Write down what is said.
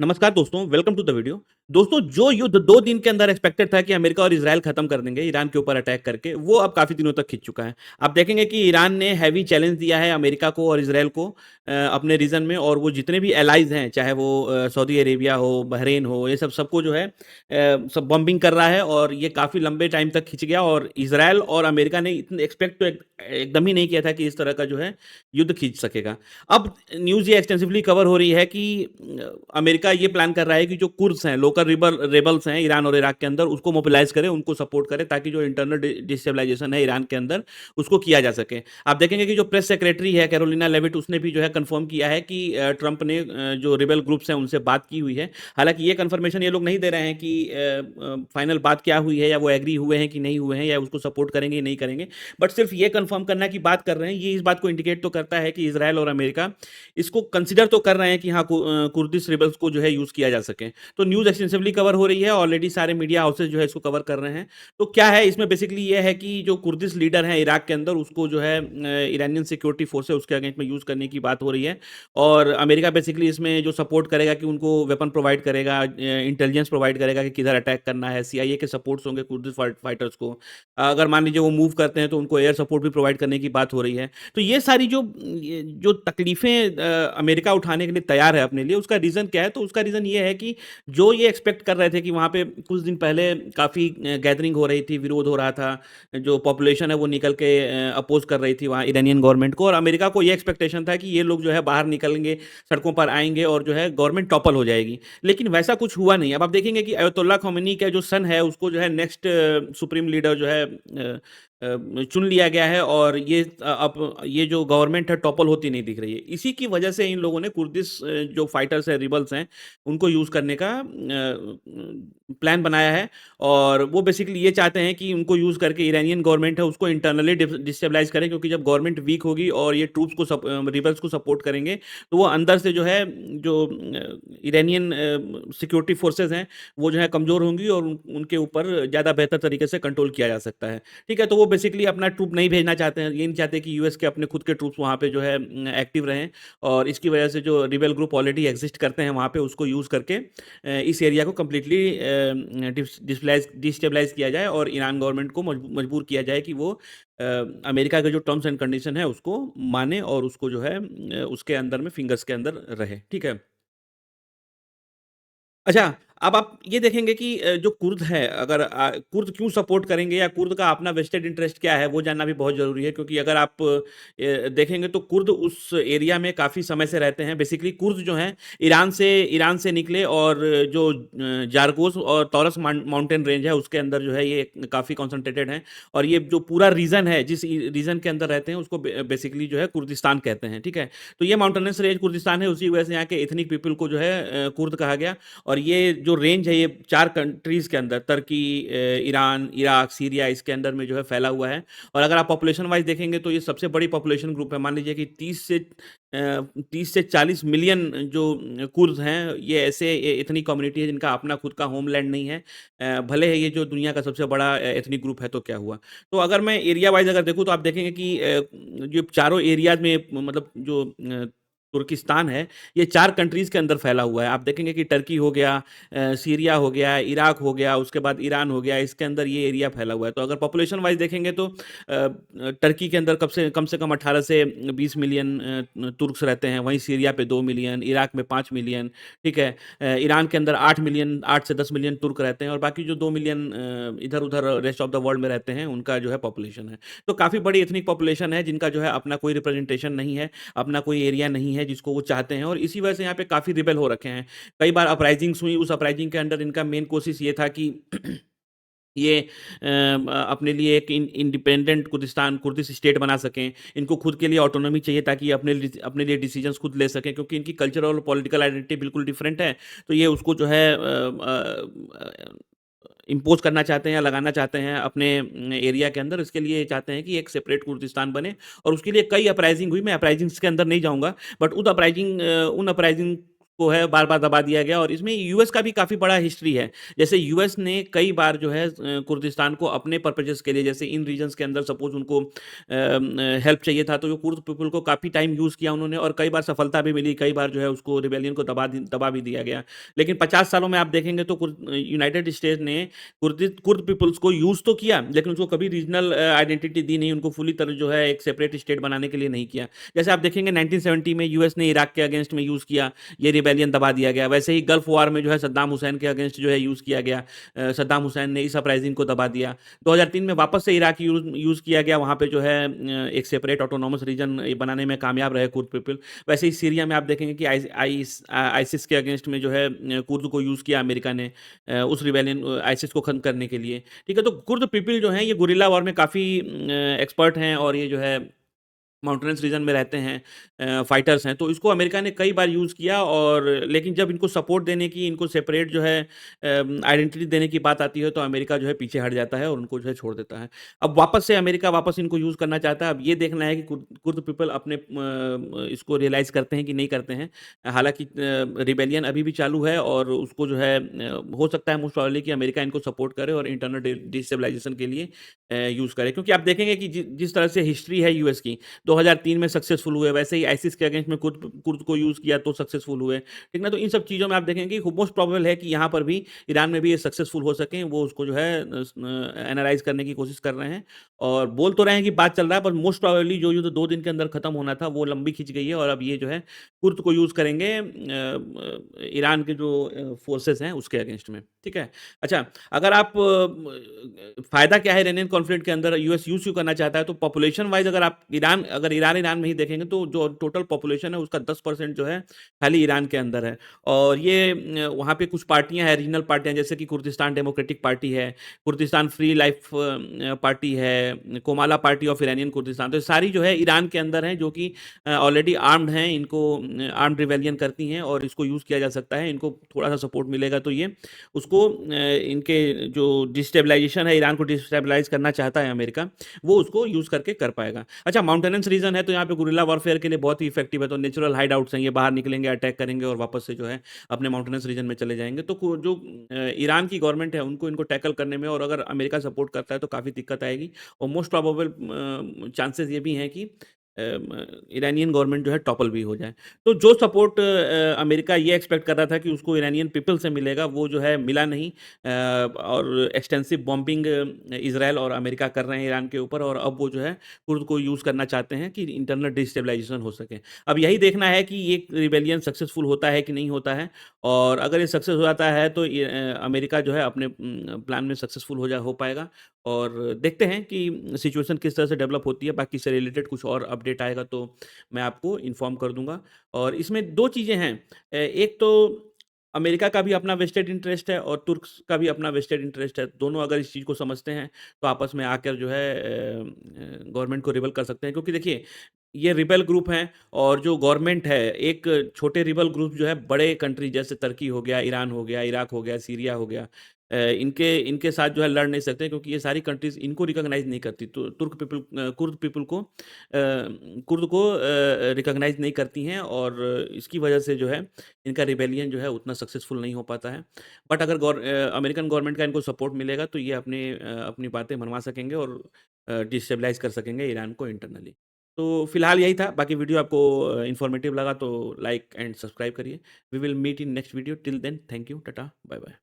नमस्कार दोस्तों, welcome to the video. दोस्तों, जो युद्ध 2 दिन के अंदर एक्सपेक्टेड था कि अमेरिका और इज़राइल खत्म कर देंगे ईरान के ऊपर अटैक करके, वो अब काफ़ी दिनों तक खिंच चुका है। आप देखेंगे कि ईरान ने हेवी चैलेंज दिया है अमेरिका को और इज़राइल को अपने रीजन में, और वो जितने भी एलाइज़ हैं, चाहे वो सऊदी अरेबिया हो, बहरीन हो, ये सब सबको जो है सब बॉम्बिंग कर रहा है, और ये काफ़ी लंबे टाइम तक खिंच गया। और इज़राइल और अमेरिका ने इतने एक्सपेक्ट तो एकदम ही नहीं किया था कि इस तरह का जो है युद्ध खींच सकेगा। अब न्यूज़ ये एक्सटेंसिवली कवर हो रही है कि अमेरिका ये प्लान कर रहा है कि जो कुर्द्स हैं, लोकल रेबल्स हैं ईरान और इराक के अंदर, उसको मोबिलाइज़ करे, उनको सपोर्ट करे, ताकि जो इंटरनल डिस्टेबलाइजेशन है ईरान के अंदर, उसको किया जा सके। आप देखेंगे कि जो प्रेस सेक्रेटरी है कैरोलिना लेविट, उसने भी जो है कन्फर्म किया है कि ट्रंप ने जो रिबेल ग्रुप्स हैं उनसे बात की हुई है। हालाँकि ये कन्फर्मेशन ये लोग नहीं दे रहे हैं कि फाइनल बात क्या हुई है, या वो एग्री हुए हैं कि नहीं हुए हैं, या उसको सपोर्ट करेंगे या नहीं करेंगे। बट सिर्फ ये कन्फर्म करना कि बात कर रहे हैं, ये इस बात को इंडिकेट तो करता है कि इज़राइल और अमेरिका इसको कंसीडर तो कर रहे हैं कि हाँ, कुर्दिश रिबल्स को जो है यूज़ किया जा सके। तो न्यूज़ एक्सटेंसिवली कवर हो रही है, ऑलरेडी सारे मीडिया हाउसेज़ जो है इसको कवर कर रहे हैं। तो क्या है इसमें, बेसिकली ये है कि जो कुर्दिश लीडर हैं इराक के अंदर, उसको जो है ईरानियन सिक्योरिटी फोर्स है उसके अगेंस्ट में यूज़ करने की बात हो रही है। और अमेरिका बेसिकली इसमें जो सपोर्ट करेगा कि उनको वेपन प्रोवाइड करेगा, इंटेलिजेंस प्रोवाइड करेगा कि किधर अटैक करना है, सीआईए के सपोर्ट्स होंगे कुर्दिश फाइटर्स को। अगर मान लीजिए वो मूव करते हैं तो उनको एयर सपोर्ट भी प्रोवाइड करने की बात हो रही है। तो ये सारी जो तकलीफ़ें अमेरिका उठाने के लिए तैयार है अपने लिए, उसका रीज़न क्या है? तो उसका रीज़न ये है कि जो ये एक्सपेक्ट कर रहे थे कि वहाँ पे कुछ दिन पहले काफ़ी गैदरिंग हो रही थी, विरोध हो रहा था, जो पॉपुलेशन है वो निकल के अपोज़ कर रही थी वहाँ ईरानियन गवर्नमेंट को, और अमेरिका को ये एक्सपेक्टेशन था कि ये लोग जो है बाहर निकलेंगे, सड़कों पर आएँगे, और जो है गवर्नमेंट टॉपल हो जाएगी। लेकिन वैसा कुछ हुआ नहीं। अब आप देखेंगे कि अयतुल्ला ख़ामेनी का जो सन है, उसको जो है नेक्स्ट सुप्रीम लीडर जो है चुन लिया गया है, और ये अब ये जो गवर्नमेंट है टॉपल होती नहीं दिख रही है। इसी की वजह से इन लोगों ने कुर्दिश जो फाइटर्स हैं, रिबल्स हैं, उनको यूज़ करने का प्लान बनाया है। और वो बेसिकली ये चाहते हैं कि उनको यूज़ करके ईरानियन गवर्नमेंट है उसको इंटरनली डिस्टेबलाइज़ करें, क्योंकि जब गवर्नमेंट वीक होगी और ये ट्रूप्स को रिबल्स को सपोर्ट करेंगे, तो वो अंदर से जो है जो ईरानियन सिक्योरिटी फोर्सेज़ हैं, वो जो है कमज़ोर होंगी, और उनके ऊपर ज़्यादा बेहतर तरीके से कंट्रोल किया जा सकता है। ठीक है, तो वो बेसिकली अपना ट्रूप नहीं भेजना चाहते हैं, ये नहीं चाहते कि यूएस के अपने खुद के ट्रूप्स वहाँ पे जो है एक्टिव रहें, और इसकी वजह से जो रिबेल ग्रुप ऑलरेडी एग्जिस्ट करते हैं वहाँ पे, उसको यूज़ करके इस एरिया को कम्प्लीटली डिस्टेबलाइज किया जाए, और ईरान गवर्नमेंट को मजबूर किया जाए कि वो अमेरिका के जो टर्म्स एंड कंडीशन है उसको माने, और उसको जो है उसके अंदर में फिंगर्स के अंदर रहे। ठीक है। अच्छा, अब आप ये देखेंगे कि जो कुर्द है, अगर कुर्द क्यों सपोर्ट करेंगे, या कुर्द का अपना वेस्टेड इंटरेस्ट क्या है, वो जानना भी बहुत ज़रूरी है। क्योंकि अगर आप देखेंगे तो कुर्द उस एरिया में काफ़ी समय से रहते हैं। बेसिकली कुर्द जो हैं ईरान से निकले, और जो जारगोस और तौरस माउंटेन रेंज है उसके अंदर जो है ये काफ़ी कॉन्सन्ट्रेटेड हैं। और ये जो पूरा रीजन है, जिस रीजन के अंदर रहते हैं, उसको बेसिकली जो है कुर्दिस्तान कहते हैं। ठीक है, तो ये माउंटेनस रेंज कुर्दिस्तान है, उसी वजह से यहाँ के एथनिक पीपल को जो है कुर्द कहा गया। और ये जो रेंज है, ये 4 कंट्रीज़ के अंदर, तुर्की, ईरान, इराक, सीरिया, इसके अंदर में जो है फैला हुआ है। और अगर आप पॉपुलेशन वाइज़ देखेंगे तो ये सबसे बड़ी पॉपुलेशन ग्रुप है। मान लीजिए कि 30 से 40 मिलियन जो कुर्द हैं, ये ऐसे एथनिक कम्युनिटी है जिनका अपना खुद का होमलैंड नहीं है। भले ही ये जो दुनिया का सबसे बड़ा एथनिक ग्रुप है, तो क्या हुआ? तो अगर मैं एरिया वाइज़ अगर देखूँ, तो आप देखेंगे कि जो चारों एरियाज़ में, मतलब जो तुर्किस्तान है, ये 4 कंट्रीज़ के अंदर फैला हुआ है। आप देखेंगे कि टर्की हो गया, सीरिया हो गया, इराक हो गया, उसके बाद ईरान हो गया, इसके अंदर ये एरिया फैला हुआ है। तो अगर पॉपुलेशन वाइज़ देखेंगे तो टर्की के अंदर कम से कम 18 से 20 मिलियन तुर्क्स रहते हैं, वहीं सीरिया पे 2 मिलियन, इराक में 5 मिलियन, ठीक है? ईरान के अंदर 8 मिलियन, 8 से 10 मिलियन तुर्क रहते हैं, और बाकी जो 2 मिलियन इधर-उधर रेस्ट ऑफ द वर्ल्ड में रहते हैं, उनका जो है पॉपुलेशन है। तो काफ़ी बड़ी एथनिक पॉपुलेशन है, जिनका जो है अपना कोई रिप्रेजेंटेशन नहीं है, अपना कोई एरिया नहीं है जिसको वो चाहते हैं, और इसी वजह से यहाँ पे काफ़ी रिबेल हो रखे हैं। कई बार अपराइज़िंग्स हुई, उस अपराइज़िंग के अंदर इनका मेन कोशिश ये था कि ये अपने लिए एक इंडिपेंडेंट कुर्दिश स्टेट बना सकें। इनको खुद के लिए ऑटोनॉमी चाहिए, ताकि ये अपने लिए डिसीजंस खुद ले सकें, क्योंकि इनकी कल्चरल और पॉलिटिकल आइडेंटिटी बिल्कुल डिफरेंट है। तो ये उसको जो है इम्पोज़ करना चाहते हैं, या लगाना चाहते हैं अपने एरिया के अंदर। इसके लिए चाहते हैं कि एक सेपरेट कुर्दिस्तान बने, और उसके लिए कई अपराइज़िंग हुई। मैं अपराइज़िंग्स के अंदर नहीं जाऊँगा, बट उन अपराइज़िंग को है बार-बार दबा दिया गया और इसमें यूएस का भी काफ़ी बड़ा हिस्ट्री है। जैसे यूएस ने कई बार जो है कुर्दिस्तान को अपने पर्पसेज़ के लिए जैसे इन रीजन्स के अंदर सपोज़ उनको हेल्प चाहिए था तो जो कुर्द पीपल को काफ़ी टाइम यूज़ किया उन्होंने और कई बार सफलता भी मिली, कई बार जो है उसको रिबेलियन को दबा भी दिया गया। लेकिन 50 सालों में आप देखेंगे तो यूनाइटेड स्टेट्स ने कुर्द पीपल्स को यूज़ तो किया, लेकिन उसको कभी रीजनल आइडेंटिटी दी नहीं, उनको फुली तरह जो है एक सेपरेट स्टेट बनाने के लिए नहीं किया। जैसे आप देखेंगे 1970 में यूएस ने इराक के अगेंस्ट में यूज़ किया, ये रिबेलियन दबा दिया गया। वैसे ही गल्फ वॉर में जो है सद्दाम हुसैन के अगेंस्ट जो है यूज़ किया गया। सद्दाम हुसैन ने इस अपराइजिंग को दबा दिया। 2003 में वापस से इराक यूज़ किया गया, वहाँ पे जो है एक सेपरेट ऑटोनॉमस रीजन बनाने में कामयाब रहे कुर्द पीपल। वैसे ही सीरिया में आप देखेंगे कि आइसिस के अगेंस्ट में जो है कुर्द को यूज़ किया अमेरिका ने उस रिबेलियन आइसिस को खत्म करने के लिए। ठीक है, तो कुर्द पीपल जो हैं ये गुरिल्ला वॉर में काफ़ी एक्सपर्ट हैं और ये जो है माउंटेनस रीजन में रहते हैं, फाइटर्स हैं, तो इसको अमेरिका ने कई बार यूज़ किया और लेकिन जब इनको सपोर्ट देने की, इनको सेपरेट जो है आइडेंटिटी देने की बात आती है, तो अमेरिका जो है पीछे हट जाता है और उनको जो है छोड़ देता है। अब वापस से अमेरिका वापस इनको यूज़ करना चाहता है। अब ये देखना है कि कुर्द पीपल अपने इसको रियलाइज़ करते हैं कि नहीं करते हैं। हालाँकि रिबेलियन अभी भी चालू है और उसको जो है हो सकता है मोस्ट प्रोबेबली कि अमेरिका इनको सपोर्ट करे और इंटरनल डिस्टेबलाइजेशन के लिए यूज़ करे। क्योंकि आप देखेंगे कि जिस तरह से हिस्ट्री है यूएस की, 2003 में सक्सेसफुल हुए, वैसे ही आईसिस के अगेंस्ट में कुर्द को यूज़ किया तो सक्सेसफुल हुए, ठीक ना? तो इन सब चीज़ों में आप देखेंगे कि मोस्ट प्रोबेबल है कि यहाँ पर भी ईरान में भी ये सक्सेसफुल हो सकें, वो उसको जो है एनालाइज़ करने की कोशिश कर रहे हैं और बोल तो रहे हैं कि बात चल रहा है, पर मोस्ट प्रोबेबली जो युद्ध 2 दिन के अंदर खत्म होना था, वो लंबी खिंच गई है और अब ये जो है कुर्द को यूज़ करेंगे ईरान के जो फोर्सेस हैं उसके अगेंस्ट में, ठीक है? अच्छा, अगर आप फ़ायदा क्या है इरानियन कॉन्फ्लिक्ट के अंदर यूएस यूज़ क्यों करना चाहता है, तो पॉपुलेशन वाइज़ अगर ईरान में ही देखेंगे तो जो टोटल पॉपुलेशन है उसका 10% जो है खाली ईरान के अंदर है और ये वहाँ पे कुछ पार्टियाँ हैं, रीजनल पार्टियाँ जैसे कि कुर्दिस्तान डेमोक्रेटिक पार्टी है, कुर्दिस्तान फ्री लाइफ पार्टी है, कोमाला पार्टी ऑफ इरानियन कुर्दिस्तान, तो ये सारी जो है ईरान के अंदर हैं जो कि ऑलरेडी आर्म्ड हैं, इनको आर्म्ड रिबेलियन करती हैं और इसको यूज़ किया जा सकता है। इनको थोड़ा-सा सपोर्ट मिलेगा तो ये उसको इनके जो डिस्टेबलाइजेशन है, ईरान को डिस्टेबलाइज़ करना चाहता है अमेरिका, वो उसको यूज़ करके कर पाएगा। अच्छा, माउंटेनेंस रीजन है तो यहाँ पे गुरिल्ला वॉरफेयर के लिए बहुत ही इफेक्टिव है, तो नेचुरल हाइड आउट्स हैं, ये बाहर निकलेंगे, अटैक करेंगे और वापस से जो है अपने माउंटेनेंस रीजन में चले जाएँगे। तो जो ईरान की गवर्नमेंट है उनको इनको टैकल करने में और अगर अमेरिका सपोर्ट करता है तो काफ़ी दिक्कत आएगी और मोस्ट प्रोबेबल चांसेस ये भी हैं कि ईरानियन गवर्नमेंट जो है टॉपल भी हो जाए। तो जो सपोर्ट अमेरिका ये एक्सपेक्ट कर रहा था कि उसको ईरानियन पीपल से मिलेगा, वो जो है मिला नहीं और एक्सटेंसिव बॉम्बिंग इज़राइल और अमेरिका कर रहे हैं ईरान के ऊपर और अब वो जो है कुर्द को यूज़ करना चाहते हैं कि इंटरनल डिस्टेबलाइजेशन हो सके। अब यही देखना है कि ये रिबेलियन सक्सेसफुल होता है कि नहीं होता है और अगर ये सक्सेस हो जाता है तो अमेरिका जो है अपने प्लान में सक्सेसफुल हो पाएगा और देखते हैं कि सिचुएशन किस तरह से डेवलप होती है। बाकी इससे रिलेटेड कुछ और अपडेट आएगा तो मैं आपको इन्फॉर्म कर दूँगा और इसमें 2 चीज़ें हैं। एक तो अमेरिका का भी अपना वेस्टेड इंटरेस्ट है और तुर्क्स का भी अपना वेस्टेड इंटरेस्ट है। दोनों अगर इस चीज़ को समझते हैं तो आपस में आकर जो है गवर्नमेंट को रिबेल कर सकते हैं क्योंकि देखिए ये रिबेल ग्रुप हैं और जो गवर्नमेंट है, एक छोटे रिबेल ग्रुप जो है बड़े कंट्री जैसे तुर्की हो गया, ईरान हो गया, इराक हो गया, सीरिया हो गया, इनके इनके साथ जो है लड़ नहीं सकते क्योंकि ये सारी कंट्रीज़ इनको रिकॉग्नाइज़ नहीं करती। तो कुर्द पीपल को रिकॉग्नाइज़ नहीं करती हैं और इसकी वजह से जो है इनका रिबेलियन जो है उतना सक्सेसफुल नहीं हो पाता है। बट अगर अमेरिकन गवर्नमेंट का इनको सपोर्ट मिलेगा तो ये अपनी बातें मनवा सकेंगे और डिस्टेबलाइज़ कर सकेंगे ईरान को इंटरनली। तो फिलहाल यही था, बाकी वीडियो आपको इन्फॉर्मेटिव लगा तो लाइक एंड सब्सक्राइब करिए। We will meet in next video, till then thank you, tata, bye bye.